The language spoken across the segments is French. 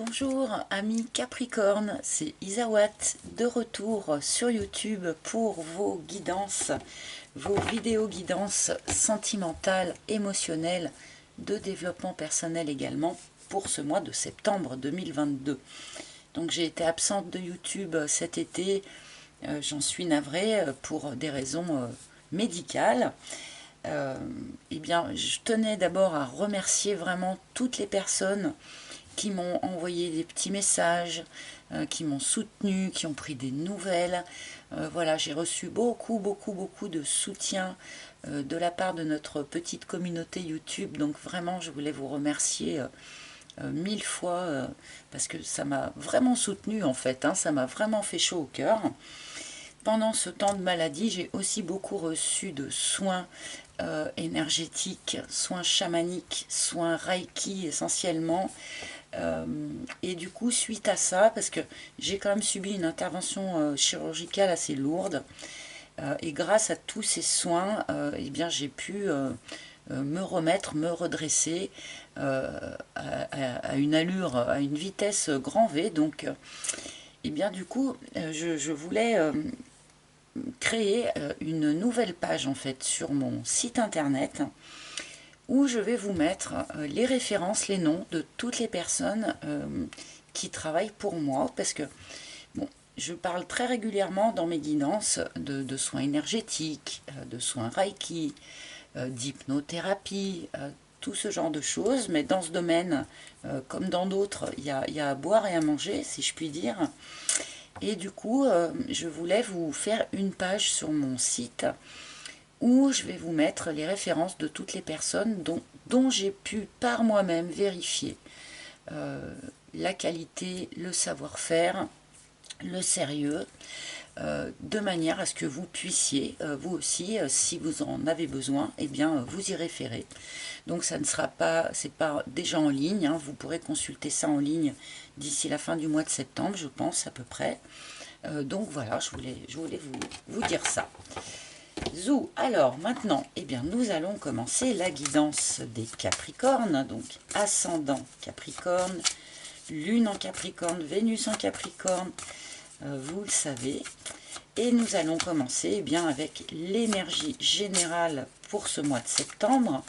Bonjour amis Capricorne, c'est Isawat de retour sur YouTube pour vos guidances, vos vidéos guidances sentimentales, émotionnelles, de développement personnel également pour ce mois de septembre 2022. Donc j'ai été absente de YouTube cet été, j'en suis navrée pour des raisons médicales. Eh bien, je tenais d'abord à remercier vraiment toutes les personnes qui m'ont envoyé des petits messages, qui m'ont soutenu, qui ont pris des nouvelles. Voilà, j'ai reçu beaucoup de soutien de la part de notre petite communauté YouTube. Donc vraiment, je voulais vous remercier mille fois parce que ça m'a vraiment soutenu en fait, hein, ça m'a vraiment fait chaud au cœur. Pendant ce temps de maladie, j'ai aussi beaucoup reçu de soins énergétiques, soins chamaniques, soins Reiki essentiellement. Et du coup, suite à ça, parce que j'ai quand même subi une intervention chirurgicale assez lourde, et grâce à tous ces soins, eh bien, j'ai pu me remettre, me redresser à une allure, à une vitesse grand V. Donc, eh bien, du coup, je voulais créer une nouvelle page en fait sur mon site internet où je vais vous mettre les références, les noms de toutes les personnes qui travaillent pour moi, parce que bon, je parle très régulièrement dans mes guidances de soins énergétiques, de soins Reiki, d'hypnothérapie, tout ce genre de choses, mais dans ce domaine, comme dans d'autres, il y a à boire et à manger, si je puis dire. Et du coup, je voulais vous faire une page sur mon site où je vais vous mettre les références de toutes les personnes dont j'ai pu par moi-même vérifier la qualité, le savoir-faire, le sérieux, de manière à ce que vous puissiez, vous aussi, si vous en avez besoin, eh bien, vous y référer. Donc ça ne sera pas, c'est pas déjà en ligne, hein, vous pourrez consulter ça en ligne d'ici la fin du mois de septembre, je pense, à peu près. Donc voilà, je voulais vous dire ça. Zou, alors maintenant, eh bien, nous allons commencer la guidance des Capricornes, donc ascendant Capricorne, Lune en Capricorne, Vénus en Capricorne, vous le savez. Et nous allons commencer eh bien, avec l'énergie générale pour ce mois de septembre.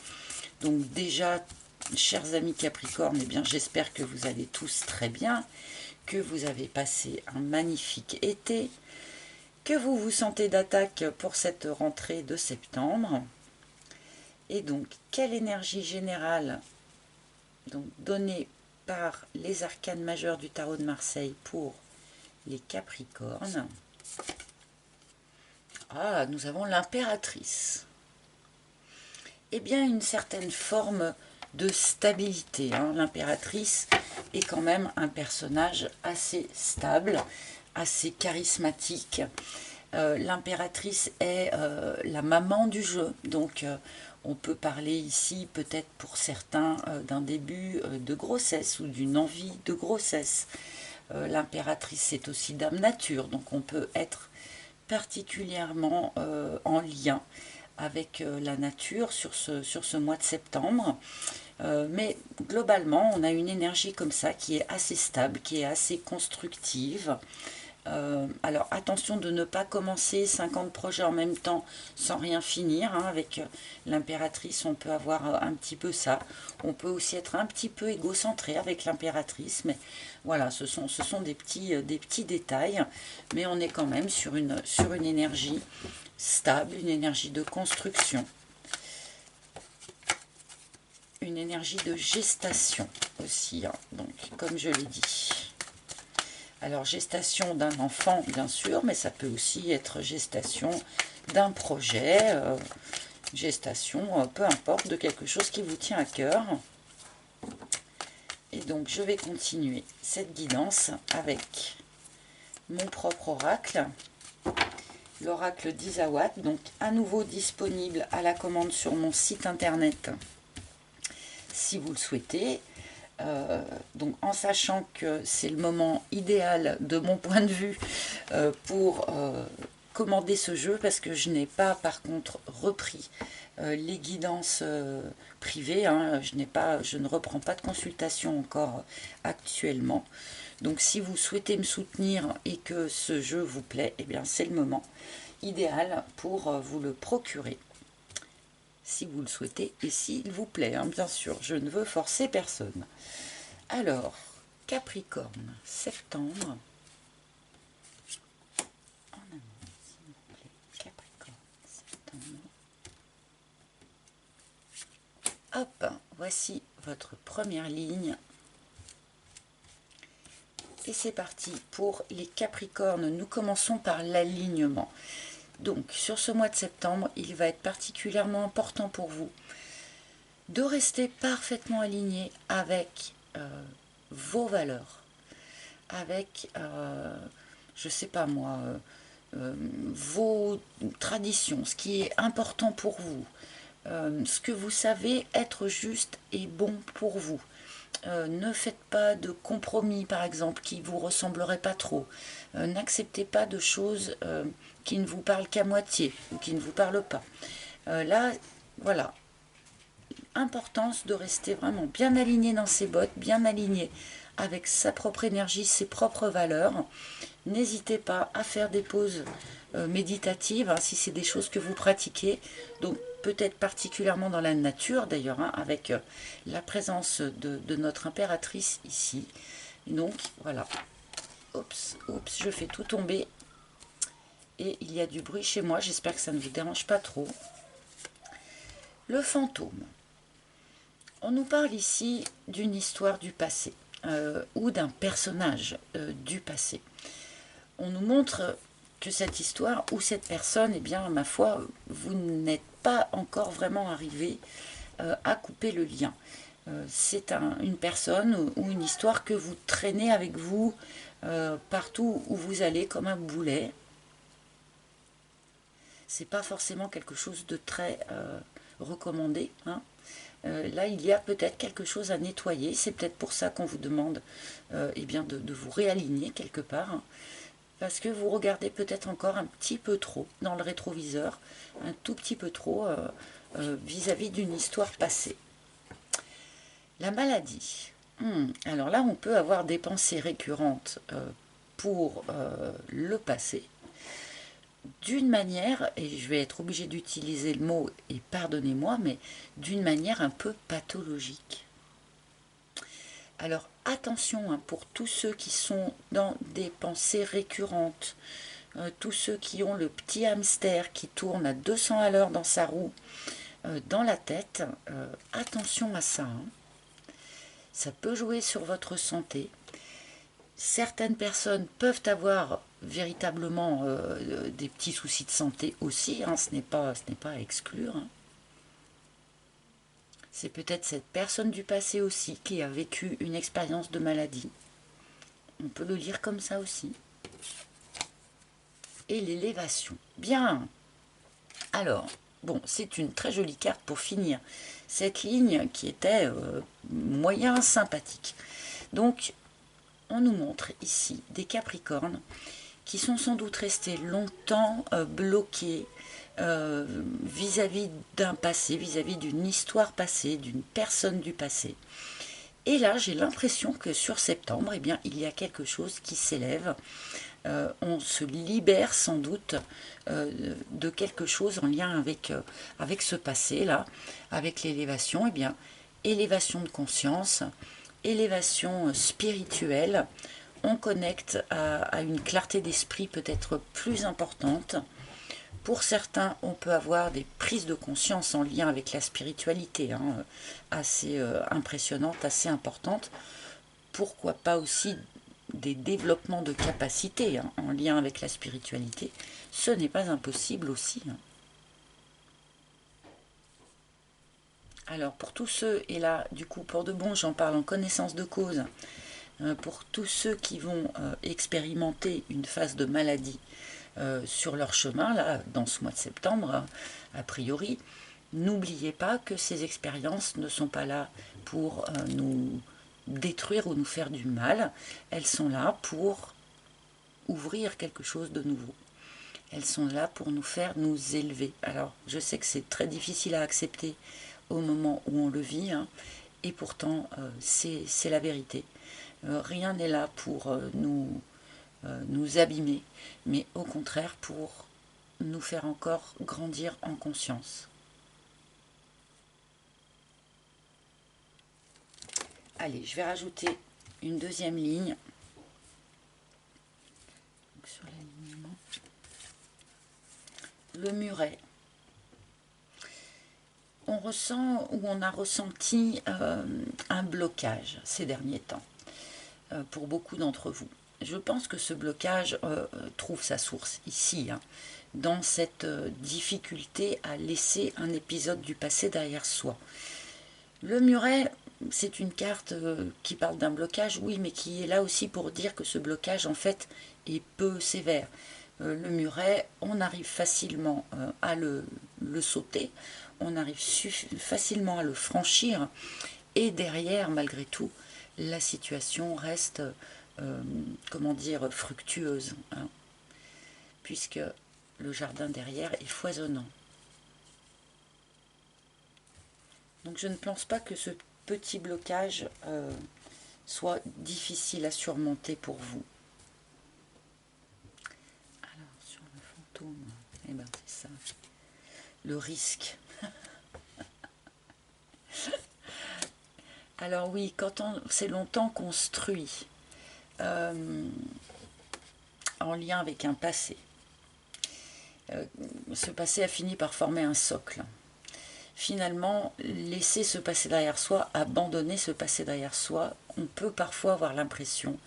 Donc déjà, chers amis Capricorne, eh bien, j'espère que vous allez tous très bien, que vous avez passé un magnifique été, que vous vous sentez d'attaque pour cette rentrée de septembre. Et donc, quelle énergie générale donc, donnée par les arcanes majeures du tarot de Marseille pour les Capricornes? Ah, nous avons l'impératrice. Eh bien, une certaine forme de stabilité. Hein. L'impératrice est quand même un personnage assez stable, assez charismatique. L'impératrice est la maman du jeu, donc on peut parler ici peut-être pour certains d'un début de grossesse ou d'une envie de grossesse. L'impératrice est aussi dame nature, donc on peut être particulièrement en lien avec la nature sur ce mois de septembre. Mais globalement, on a une énergie comme ça qui est assez stable, qui est assez constructive. Alors attention de ne pas commencer 50 projets en même temps sans rien finir. Hein. Avec l'impératrice, on peut avoir un petit peu ça. On peut aussi être un petit peu égocentré avec l'impératrice. Mais voilà, ce sont des petits détails. Mais on est quand même sur une énergie stable, une énergie de construction. Une énergie de gestation aussi. Hein. Donc, comme je l'ai dit. Alors, gestation d'un enfant, bien sûr, mais ça peut aussi être gestation d'un projet, gestation, peu importe, de quelque chose qui vous tient à cœur. Et donc, je vais continuer cette guidance avec mon propre oracle, l'oracle d'Isawat, donc à nouveau disponible à la commande sur mon site internet, si vous le souhaitez. Donc en sachant que c'est le moment idéal de mon point de vue pour commander ce jeu, parce que je n'ai pas par contre repris les guidances privées. Hein, je ne reprends pas de consultation encore actuellement. Donc si vous souhaitez me soutenir et que ce jeu vous plaît, eh bien c'est le moment idéal pour vous le procurer. Si vous le souhaitez et s'il vous plaît, hein, bien sûr, je ne veux forcer personne. Alors, Capricorne, septembre. En amont, s'il vous plaît, Capricorne, septembre. Hop, voici votre première ligne. Et c'est parti pour les Capricornes. Nous commençons par l'alignement. Donc, sur ce mois de septembre, il va être particulièrement important pour vous de rester parfaitement aligné avec vos valeurs, avec, je sais pas moi, vos traditions, ce qui est important pour vous, ce que vous savez être juste et bon pour vous. Ne faites pas de compromis, par exemple, qui vous ressembleraient pas trop. N'acceptez pas de choses qui ne vous parlent qu'à moitié ou qui ne vous parlent pas. Là, voilà, importance de rester vraiment bien aligné dans ses bottes, bien aligné avec sa propre énergie, ses propres valeurs. N'hésitez pas à faire des pauses méditatives, hein, si c'est des choses que vous pratiquez. Donc peut-être particulièrement dans la nature d'ailleurs, hein, avec la présence de notre impératrice ici. Donc voilà. Oups, oups, je fais tout tomber. Et il y a du bruit chez moi, j'espère que ça ne vous dérange pas trop. Le fantôme. On nous parle ici d'une histoire du passé, ou d'un personnage du passé. On nous montre que cette histoire ou cette personne, eh bien, ma foi, vous n'êtes pas encore vraiment arrivé à couper le lien. C'est une personne ou une histoire que vous traînez avec vous partout où vous allez comme un boulet. C'est pas forcément quelque chose de très recommandé, hein. Là, il y a peut-être quelque chose à nettoyer. C'est peut-être pour ça qu'on vous demande eh bien de vous réaligner quelque part. Hein, parce que vous regardez peut-être encore un petit peu trop dans le rétroviseur, un tout petit peu trop vis-à-vis d'une histoire passée. La maladie. Alors là, on peut avoir des pensées récurrentes pour le passé. D'une manière, et je vais être obligée d'utiliser le mot, et pardonnez-moi, mais d'une manière un peu pathologique. Alors attention, hein, pour tous ceux qui sont dans des pensées récurrentes, tous ceux qui ont le petit hamster qui tourne à 200 à l'heure dans sa roue, dans la tête, attention à ça. Hein. Ça peut jouer sur votre santé. Certaines personnes peuvent avoir véritablement des petits soucis de santé aussi, hein, ce n'est pas à exclure. Hein. C'est peut-être cette personne du passé aussi qui a vécu une expérience de maladie. On peut le lire comme ça aussi. Et l'élévation. Bien. Alors, bon, c'est une très jolie carte pour finir cette ligne qui était moyen sympathique. Donc, on nous montre ici des Capricornes qui sont sans doute restés longtemps bloqués vis-à-vis d'un passé, vis-à-vis d'une histoire passée, d'une personne du passé. Et là, j'ai l'impression que sur septembre, eh bien, il y a quelque chose qui s'élève. On se libère sans doute de quelque chose en lien avec ce passé-là, avec l'élévation. Eh bien, élévation de conscience, élévation spirituelle, on connecte à une clarté d'esprit peut-être plus importante. Pour certains, on peut avoir des prises de conscience en lien avec la spiritualité, hein, assez impressionnantes, assez importantes. Pourquoi pas aussi des développements de capacités hein, en lien avec la spiritualité. Ce n'est pas impossible aussi. Hein. Alors pour tous ceux, et là du coup pour de bon j'en parle en connaissance de cause, pour tous ceux qui vont expérimenter une phase de maladie sur leur chemin, là, dans ce mois de septembre, a priori, n'oubliez pas que ces expériences ne sont pas là pour nous détruire ou nous faire du mal, elles sont là pour ouvrir quelque chose de nouveau. Elles sont là pour nous faire nous élever. Alors, je sais que c'est très difficile à accepter au moment où on le vit, hein, et pourtant, c'est la vérité. Rien n'est là pour nous abîmer, mais au contraire pour nous faire encore grandir en conscience. Allez, je vais rajouter une deuxième ligne. Donc, sur l'alignement. Le muret. On ressent ou on a ressenti un blocage ces derniers temps pour beaucoup d'entre vous. Je pense que ce blocage trouve sa source ici, hein, dans cette difficulté à laisser un épisode du passé derrière soi. Le muret, c'est une carte qui parle d'un blocage, oui, mais qui est là aussi pour dire que ce blocage, en fait, est peu sévère. Le muret, on arrive facilement à le sauter, on arrive facilement à le franchir, et derrière, malgré tout, la situation reste, comment dire, fructueuse, hein, puisque le jardin derrière est foisonnant. Donc je ne pense pas que ce petit blocage soit difficile à surmonter pour vous. Alors sur le fantôme, eh ben c'est ça, le risque. Alors oui, quand on s'est longtemps construit en lien avec un passé, ce passé a fini par former un socle. Finalement, laisser ce passé derrière soi, abandonner ce passé derrière soi, on peut parfois avoir l'impression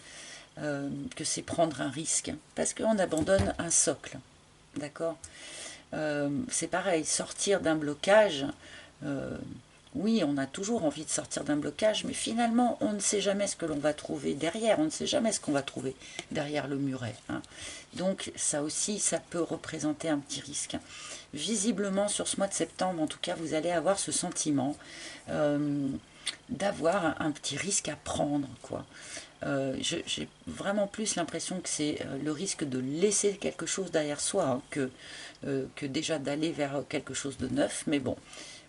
que c'est prendre un risque, parce qu'on abandonne un socle, d'accord. C'est pareil, sortir d'un blocage, oui, on a toujours envie de sortir d'un blocage, mais finalement, on ne sait jamais ce que l'on va trouver derrière, on ne sait jamais ce qu'on va trouver derrière le muret, hein. Donc ça aussi, ça peut représenter un petit risque. Visiblement, sur ce mois de septembre, en tout cas, vous allez avoir ce sentiment d'avoir un petit risque à prendre, quoi. J'ai vraiment plus l'impression que c'est le risque de laisser quelque chose derrière soi, hein, que déjà d'aller vers quelque chose de neuf, mais bon,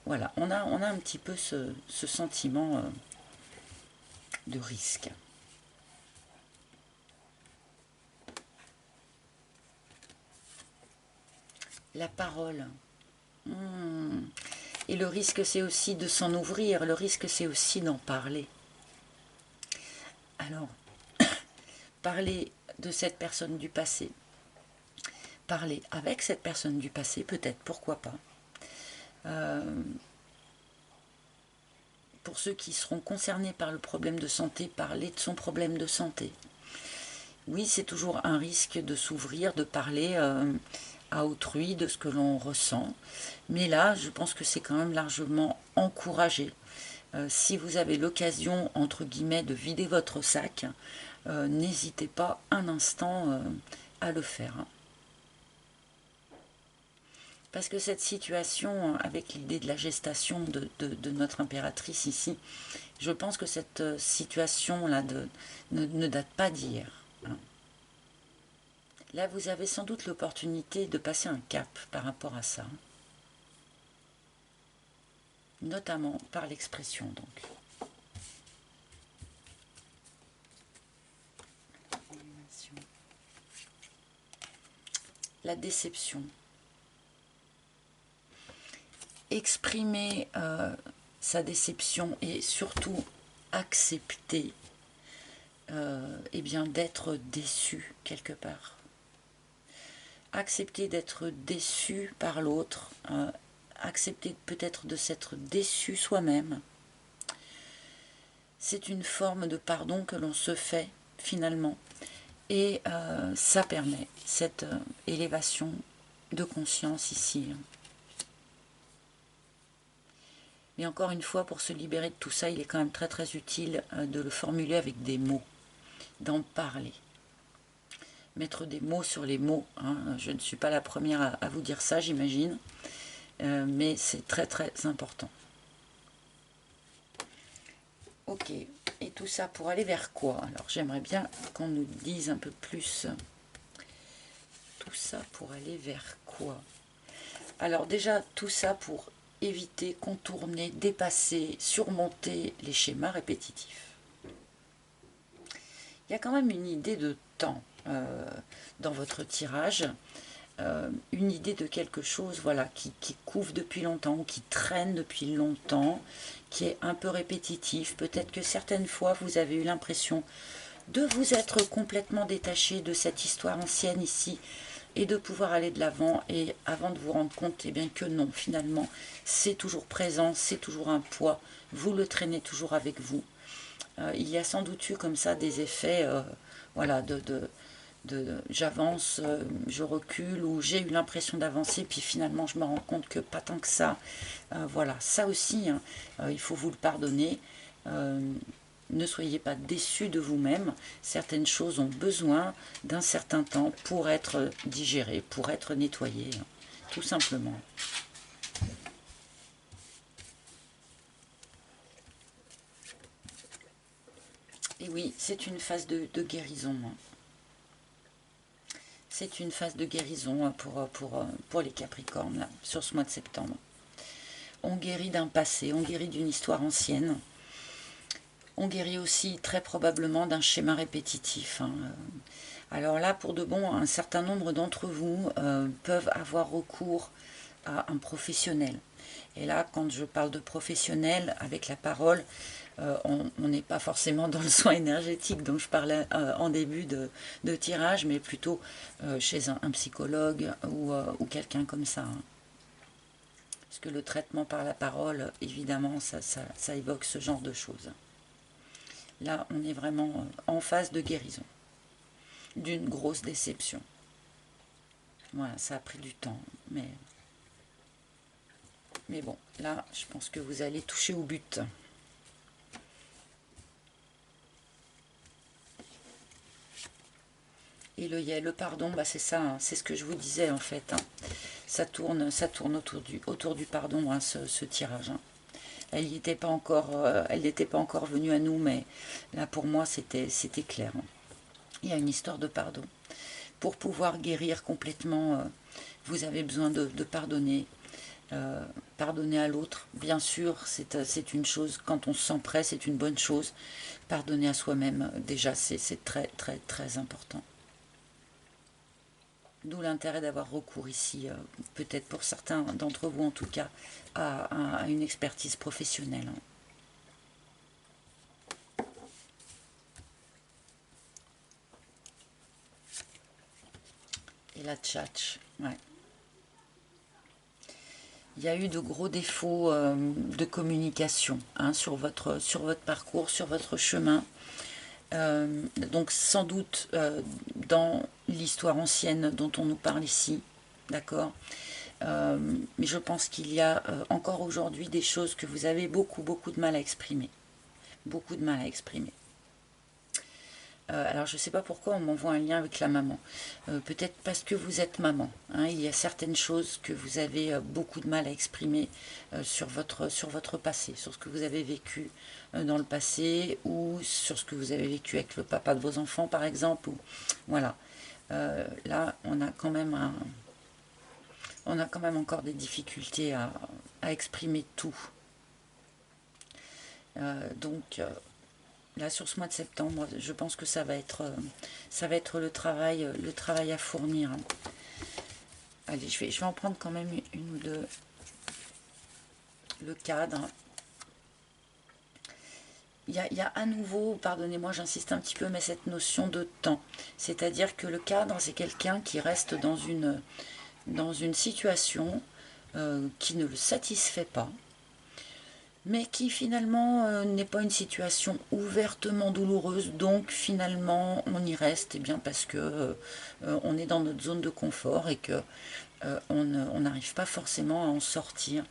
voilà, on a un petit peu ce sentiment de risque. La parole. Et le risque, c'est aussi de s'en ouvrir, le risque, c'est aussi d'en parler. Alors, parler de cette personne du passé, parler avec cette personne du passé, peut-être, pourquoi pas. Pour ceux qui seront concernés par le problème de santé, parler de son problème de santé. Oui, c'est toujours un risque de s'ouvrir, de parler à autrui de ce que l'on ressent. Mais là, je pense que c'est quand même largement encouragé. Si vous avez l'occasion, entre guillemets, de vider votre sac, n'hésitez pas un instant à le faire. Parce que cette situation, avec l'idée de la gestation de notre impératrice ici, je pense que cette situation-là ne date pas d'hier. Hein. Là, vous avez sans doute l'opportunité de passer un cap par rapport à ça. Notamment par l'expression, donc. La déception. Exprimer sa déception et surtout accepter eh bien, d'être déçu quelque part. Accepter d'être déçu par l'autre, accepter peut-être de s'être déçu soi-même. C'est une forme de pardon que l'on se fait finalement et ça permet cette élévation de conscience ici. Mais encore une fois, pour se libérer de tout ça, il est quand même très très utile de le formuler avec des mots, d'en parler. Mettre des mots sur les mots, hein. Je ne suis pas la première à vous dire ça, j'imagine, mais c'est très très important. Ok, et tout ça pour aller vers quoi? Alors j'aimerais bien qu'on nous dise un peu plus tout ça pour aller vers quoi? Alors déjà, tout ça pour éviter, contourner, dépasser, surmonter les schémas répétitifs. Il y a quand même une idée de temps dans votre tirage, une idée de quelque chose voilà, qui couve depuis longtemps, qui traîne depuis longtemps, qui est un peu répétitif. Peut-être que certaines fois, vous avez eu l'impression de vous être complètement détaché de cette histoire ancienne ici, et de pouvoir aller de l'avant, et avant de vous rendre compte, eh bien que non, finalement, c'est toujours présent, c'est toujours un poids, vous le traînez toujours avec vous. Il y a sans doute eu comme ça des effets, voilà, j'avance, je recule, ou j'ai eu l'impression d'avancer, puis finalement je me rends compte que pas tant que ça. Voilà, ça aussi, hein, il faut vous le pardonner. Ne soyez pas déçus de vous-même. Certaines choses ont besoin d'un certain temps pour être digérées, pour être nettoyées, hein, tout simplement. Et oui, c'est une phase de guérison. Hein. C'est une phase de guérison pour les Capricornes, là, sur ce mois de septembre. On guérit d'un passé, on guérit d'une histoire ancienne. On guérit aussi très probablement d'un schéma répétitif. Hein. Alors là, pour de bon, un certain nombre d'entre vous peuvent avoir recours à un professionnel. Et là, quand je parle de professionnel, avec la parole, on n'est pas forcément dans le soin énergétique dont je parlais en début de tirage, mais plutôt chez un psychologue ou quelqu'un comme ça. Hein. Parce que le traitement par la parole, évidemment, ça évoque ce genre de choses. Là, on est vraiment en phase de guérison d'une grosse déception. Voilà, ça a pris du temps, mais bon, là, je pense que vous allez toucher au but. Et le pardon, bah c'est ça, hein, c'est ce que je vous disais en fait. Hein. Ça tourne autour du pardon, hein, ce tirage. Hein. Elle n'était pas encore venue à nous, mais là pour moi c'était clair. Hein. Il y a une histoire de pardon. Pour pouvoir guérir complètement, vous avez besoin de pardonner. Pardonner à l'autre, bien sûr, c'est une chose, quand on se sent prêt, c'est une bonne chose. Pardonner à soi-même, déjà, c'est très, très, très important. D'où l'intérêt d'avoir recours ici, peut-être pour certains d'entre vous en tout cas, à une expertise professionnelle. Et la tchatch, ouais. Il y a eu de gros défauts de communication hein, sur votre parcours, sur votre chemin. Donc sans doute dans l'histoire ancienne dont on nous parle ici, d'accord, mais je pense qu'il y a encore aujourd'hui des choses que vous avez beaucoup de mal à exprimer. Beaucoup de mal à exprimer. Alors je ne sais pas pourquoi on m'envoie un lien avec la maman. Peut-être parce que vous êtes maman. Hein, il y a certaines choses que vous avez beaucoup de mal à exprimer sur votre passé, sur ce que vous avez vécu dans le passé, ou sur ce que vous avez vécu avec le papa de vos enfants par exemple. Ou, voilà. Là on a quand même encore des difficultés à exprimer tout. Donc là, sur ce mois de septembre, je pense que ça va être le travail à fournir. Allez, je vais en prendre quand même une ou deux. Le cadre. Il y a à nouveau, pardonnez-moi, j'insiste un petit peu, mais cette notion de temps. C'est-à-dire que le cadre, c'est quelqu'un qui reste dans une situation qui ne le satisfait pas, mais qui finalement n'est pas une situation ouvertement douloureuse, donc finalement on y reste, et bien parce que on est dans notre zone de confort et que on n'arrive pas forcément à en sortir.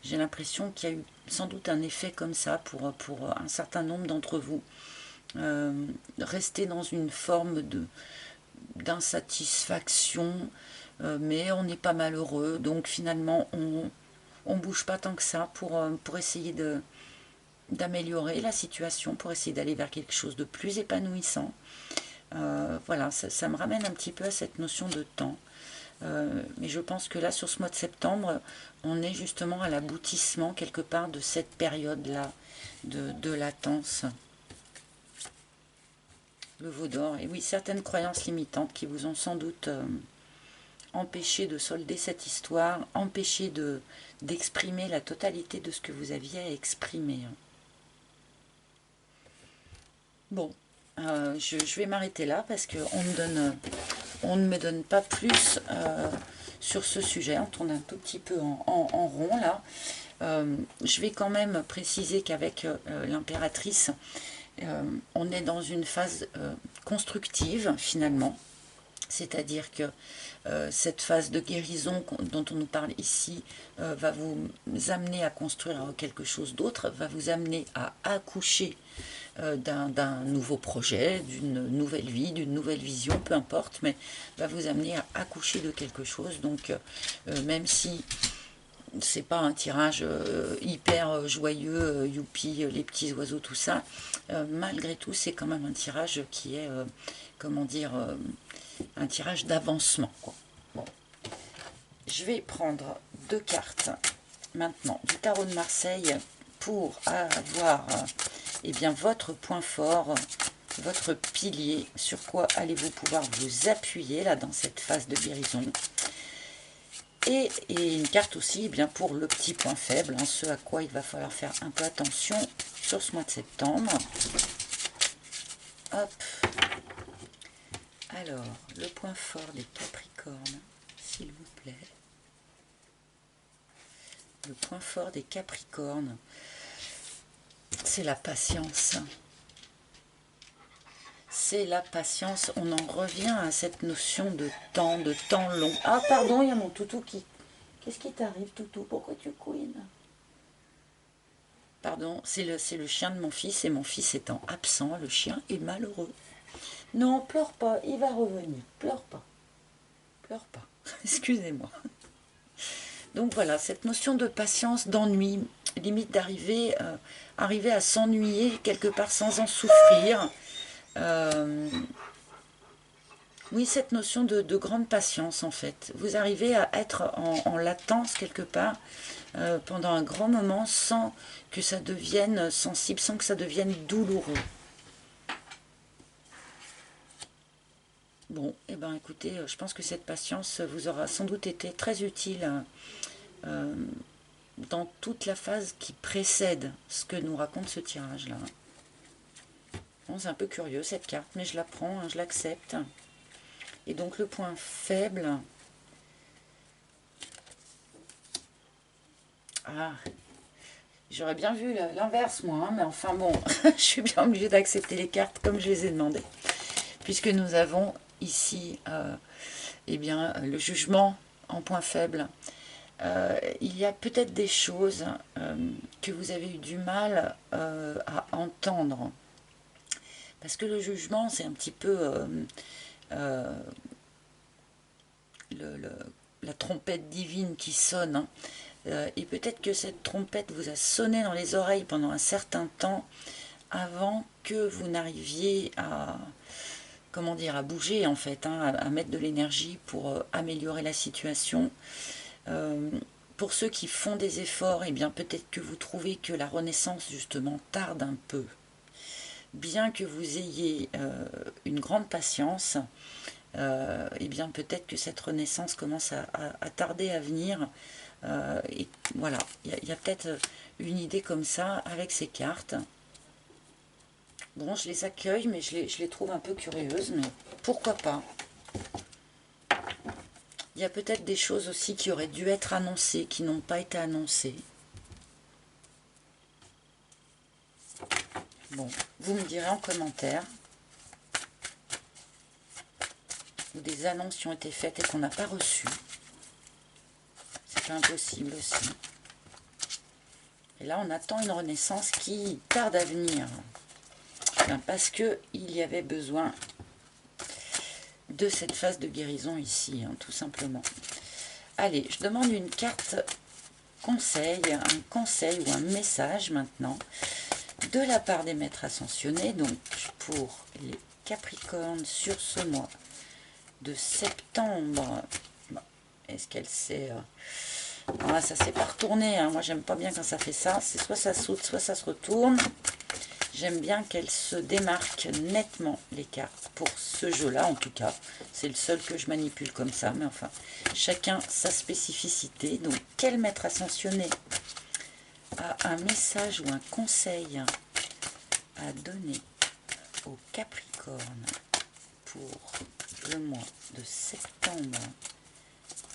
J'ai l'impression qu'il y a eu sans doute un effet comme ça pour un certain nombre d'entre vous. Rester dans une forme d'insatisfaction, mais on n'est pas malheureux, donc finalement on bouge pas tant que ça pour essayer d'améliorer la situation, pour essayer d'aller vers quelque chose de plus épanouissant. Voilà, ça me ramène un petit peu à cette notion de temps. Mais je pense que là, sur ce mois de septembre, on est justement à l'aboutissement quelque part de cette période-là de latence. Le veau d'or. Et oui, certaines croyances limitantes qui vous ont sans doute empêché de solder cette histoire, empêché d'exprimer la totalité de ce que vous aviez à exprimer. Bon, je vais m'arrêter là parce qu'on ne me donne pas plus sur ce sujet. On tourne un tout petit peu en rond là. Je vais quand même préciser qu'avec l'impératrice, on est dans une phase constructive finalement. C'est-à-dire que cette phase de guérison dont on nous parle ici va vous amener à construire quelque chose d'autre, va vous amener à accoucher d'un nouveau projet, d'une nouvelle vie, d'une nouvelle vision, peu importe, mais va vous amener à accoucher de quelque chose. Donc même si c'est pas un tirage hyper joyeux, youpi, les petits oiseaux, tout ça, malgré tout c'est quand même un tirage qui est, comment dire, un tirage d'avancement. Bon. Je vais prendre 2 cartes maintenant du tarot de Marseille pour avoir eh bien, votre point fort, votre pilier, sur quoi allez-vous pouvoir vous appuyer là dans cette phase de guérison. Et une carte aussi eh bien, pour le petit point faible, hein, ce à quoi il va falloir faire un peu attention sur ce mois de septembre. Hop. Alors, le point fort des Capricornes, s'il vous plaît. Le point fort des Capricornes, c'est la patience. C'est la patience. On en revient à cette notion de temps long. Ah, pardon, il y a mon toutou qui... Qu'est-ce qui t'arrive, toutou? Pourquoi tu couines? Pardon, c'est le chien de mon fils, et mon fils étant absent, le chien est malheureux. Non, pleure pas, il va revenir. Pleure pas. Pleure pas. Excusez-moi. Donc voilà, cette notion de patience, d'ennui, limite d'arriver arriver à s'ennuyer quelque part sans en souffrir. Oui, cette notion de grande patience en fait. Vous arrivez à être en latence quelque part pendant un grand moment sans que ça devienne sensible, sans que ça devienne douloureux. Bon, et ben écoutez, je pense que cette patience vous aura sans doute été très utile dans toute la phase qui précède ce que nous raconte ce tirage-là. Bon, c'est un peu curieux cette carte, mais je la prends, hein, je l'accepte. Et donc le point faible... Ah, j'aurais bien vu l'inverse moi, hein, mais enfin bon, je suis bien obligée d'accepter les cartes comme je les ai demandées. Puisque nous avons ici eh bien, le jugement en point faible. Il y a peut-être des choses que vous avez eu du mal à entendre. Parce que le jugement, c'est un petit peu la trompette divine qui sonne. Hein. Et peut-être que cette trompette vous a sonné dans les oreilles pendant un certain temps avant que vous n'arriviez à... comment dire, à bouger en fait, hein, à mettre de l'énergie pour améliorer la situation. Pour ceux qui font des efforts, eh bien peut-être que vous trouvez que la renaissance justement tarde un peu. Bien que vous ayez une grande patience, eh bien peut-être que cette renaissance commence à tarder à venir. Et voilà, il y a peut-être une idée comme ça avec ces cartes. Bon, je les accueille, mais je les trouve un peu curieuses, mais pourquoi pas. Il y a peut-être des choses aussi qui auraient dû être annoncées, qui n'ont pas été annoncées. Bon, vous me direz en commentaire. Ou des annonces qui ont été faites et qu'on n'a pas reçues. C'est pas impossible aussi. Et là, on attend une renaissance qui tarde à venir. Parce qu'il y avait besoin de cette phase de guérison ici, hein, tout simplement. Allez, je demande une carte conseil, un conseil ou un message maintenant, de la part des maîtres ascensionnés, donc pour les Capricornes sur ce mois de septembre. Bon, est-ce qu'elle s'est... Ah, ça s'est pas retourné, hein. Moi j'aime pas bien quand ça fait ça, c'est soit ça saute, soit ça se retourne. J'aime bien qu'elle se démarque nettement, les cartes, pour ce jeu-là en tout cas. C'est le seul que je manipule comme ça, mais enfin, chacun sa spécificité. Donc, quel maître ascensionné a un message ou un conseil à donner au Capricorne pour le mois de septembre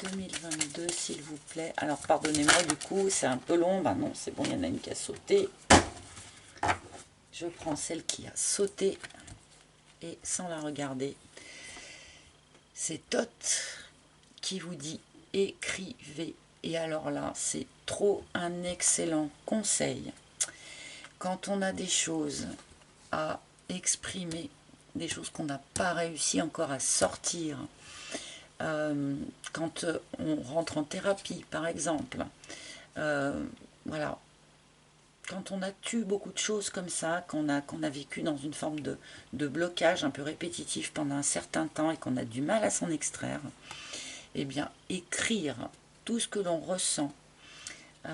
2022, s'il vous plaît? Alors, pardonnez-moi, du coup, c'est un peu long. Ben non, c'est bon, il y en a une qui a sauté. Je prends celle qui a sauté et sans la regarder. C'est Tot qui vous dit écrivez. Et alors là, c'est trop un excellent conseil. Quand on a des choses à exprimer, des choses qu'on n'a pas réussi encore à sortir, quand on rentre en thérapie par exemple, voilà, quand on a tué beaucoup de choses comme ça, qu'on a vécu dans une forme de blocage un peu répétitif pendant un certain temps et qu'on a du mal à s'en extraire, eh bien, écrire tout ce que l'on ressent, ça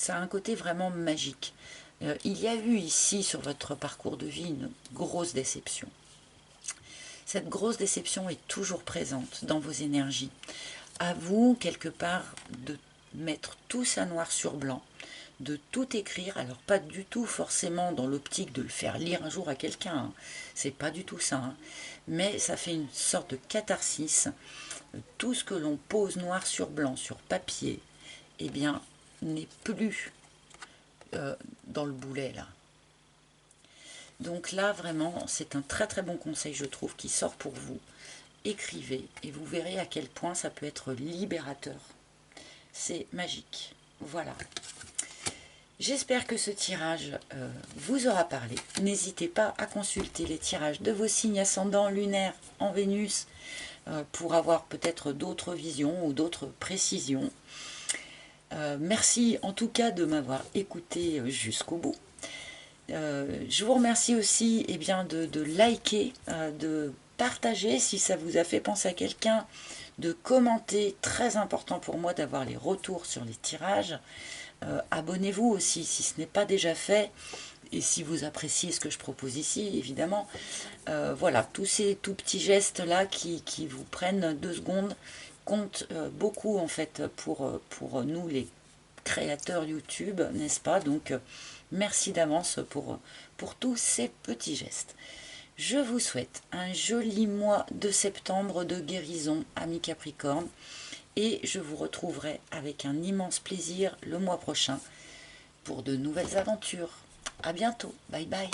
a un côté vraiment magique. Il y a eu ici, sur votre parcours de vie, une grosse déception. Cette grosse déception est toujours présente dans vos énergies. À vous, quelque part, de mettre tout ça noir sur blanc, de tout écrire, alors pas du tout forcément dans l'optique de le faire lire un jour à quelqu'un, hein. C'est pas du tout ça, hein. Mais ça fait une sorte de catharsis. Tout ce que l'on pose noir sur blanc, sur papier, eh bien, n'est plus dans le boulet, là. Donc là, vraiment, c'est un très très bon conseil, je trouve, qui sort pour vous. Écrivez, et vous verrez à quel point ça peut être libérateur. C'est magique. Voilà. J'espère que ce tirage vous aura parlé. N'hésitez pas à consulter les tirages de vos signes ascendants lunaires en Vénus pour avoir peut-être d'autres visions ou d'autres précisions. Merci en tout cas de m'avoir écouté jusqu'au bout. Je vous remercie aussi de liker, de partager si ça vous a fait penser à quelqu'un, de commenter, très important pour moi d'avoir les retours sur les tirages. Abonnez-vous aussi si ce n'est pas déjà fait, et si vous appréciez ce que je propose ici, évidemment. Voilà, tous ces tout petits gestes-là qui vous prennent 2 secondes comptent beaucoup en fait pour nous les créateurs YouTube, n'est-ce pas? Donc merci d'avance pour tous ces petits gestes. Je vous souhaite un joli mois de septembre de guérison, amis Capricorne, et je vous retrouverai avec un immense plaisir le mois prochain pour de nouvelles aventures. À bientôt, bye bye.